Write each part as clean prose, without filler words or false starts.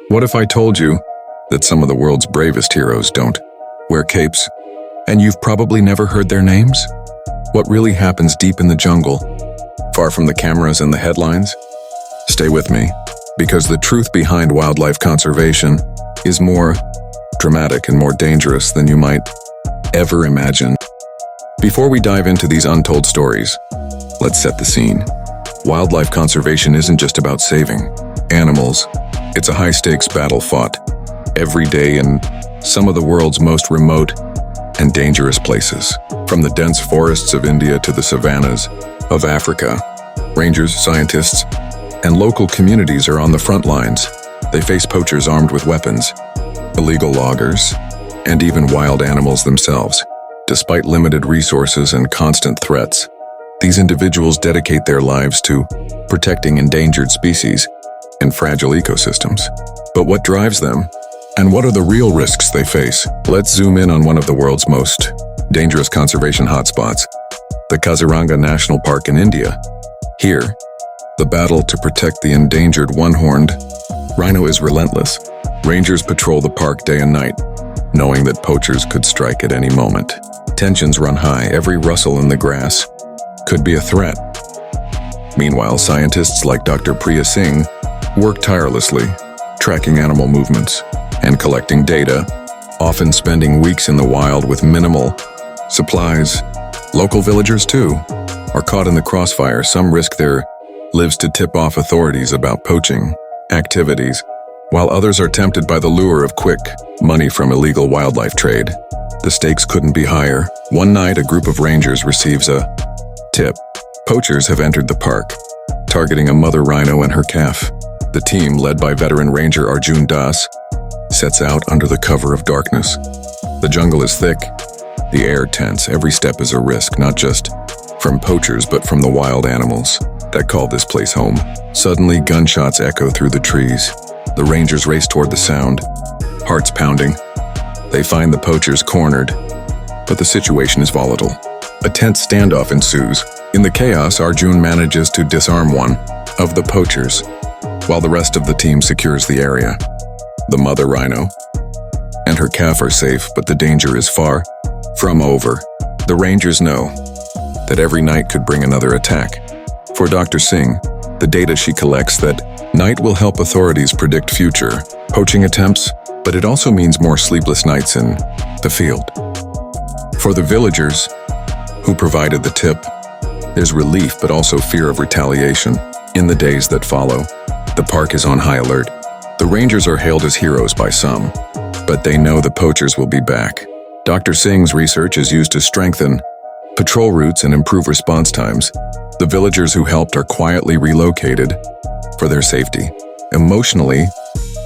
What if I told you that some of the world's bravest heroes don't wear capes, and you've probably never heard their names? What really happens deep in the jungle, far from the cameras and the headlines? Stay with me, because the truth behind wildlife conservation is more dramatic and more dangerous than you might ever imagine. Before we dive into these untold stories, let's set the scene. Wildlife conservation isn't just about saving animals. It's a high-stakes battle fought every day in some of the world's most remote and dangerous places. From the dense forests of India to the savannas of Africa, rangers, scientists, and local communities are on the front lines. They face poachers armed with weapons, illegal loggers, and even wild animals themselves. Despite limited resources and constant threats, these individuals dedicate their lives to protecting endangered species and fragile ecosystems. But what drives them? And what are the real risks they face? Let's zoom in on one of the world's most dangerous conservation hotspots, the Kaziranga National Park in India. Here, the battle to protect the endangered one-horned rhino is relentless. Rangers patrol the park day and night, knowing that poachers could strike at any moment. Tensions run high. Every rustle in the grass could be a threat. Meanwhile, scientists like Dr. Priya Singh work tirelessly, tracking animal movements and collecting data, often spending weeks in the wild with minimal supplies. Local villagers, too, are caught in the crossfire. Some risk their lives to tip off authorities about poaching activities, while others are tempted by the lure of quick money from illegal wildlife trade. The stakes couldn't be higher. One night, a group of rangers receives a tip. Poachers have entered the park, targeting a mother rhino and her calf. The team, led by veteran ranger Arjun Das, sets out under the cover of darkness. The jungle is thick, the air tense. Every step is a risk, not just from poachers, but from the wild animals that call this place home. Suddenly, gunshots echo through the trees. The rangers race toward the sound, hearts pounding. They find the poachers cornered, but the situation is volatile. A tense standoff ensues. In the chaos, Arjun manages to disarm one of the poachers, while the rest of the team secures the area. The mother rhino and her calf are safe, but the danger is far from over. The rangers know that every night could bring another attack. For Dr. Singh, the data she collects that night will help authorities predict future poaching attempts, but it also means more sleepless nights in the field. For the villagers who provided the tip, there's relief but also fear of retaliation. In the days that follow, the park is on high alert. The rangers are hailed as heroes by some, but they know the poachers will be back. Dr. Singh's research is used to strengthen patrol routes and improve response times. The villagers who helped are quietly relocated for their safety. Emotionally,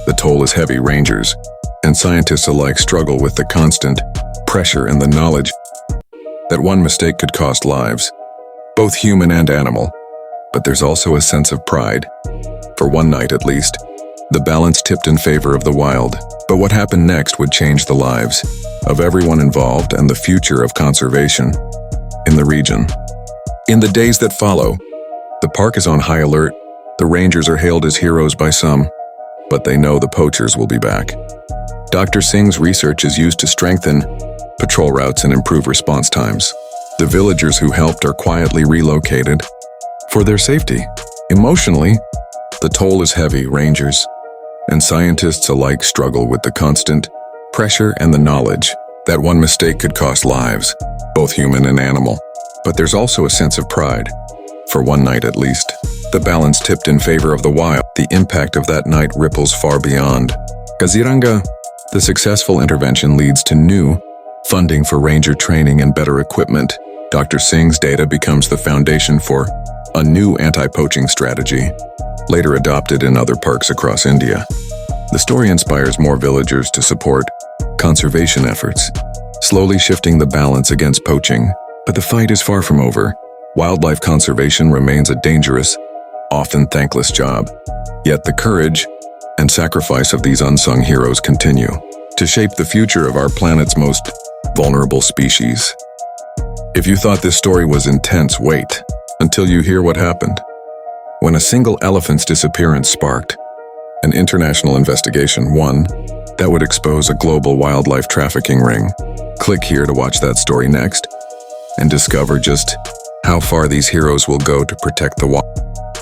the toll is heavy. Rangers and scientists alike struggle with the constant pressure and the knowledge that one mistake could cost lives, both human and animal. But there's also a sense of pride. For one night at least, the balance tipped in favor of the wild. But what happened next would change the lives of everyone involved and the future of conservation in the region. In the days that follow, the park is on high alert. The rangers are hailed as heroes by some, but they know the poachers will be back. Dr. Singh's research is used to strengthen patrol routes and improve response times. The villagers who helped are quietly relocated for their safety. Emotionally, the toll is heavy. Rangers and scientists alike struggle with the constant pressure and the knowledge that one mistake could cost lives, both human and animal. But there's also a sense of pride. For one night at least, the balance tipped in favor of the wild. The impact of that night ripples far beyond Kaziranga. The successful intervention leads to new funding for ranger training and better equipment. Dr. Singh's data becomes the foundation for a new anti-poaching strategy, later adopted in other parks across India. The story inspires more villagers to support conservation efforts, slowly shifting the balance against poaching. But the fight is far from over. Wildlife conservation remains a dangerous, often thankless job. Yet the courage and sacrifice of these unsung heroes continue to shape the future of our planet's most vulnerable species. If you thought this story was intense, wait until you hear what happened. When a single elephant's disappearance sparked An international investigation, one that would expose a global wildlife trafficking ring. Click here to watch that story next and discover just how far these heroes will go to protect the wild.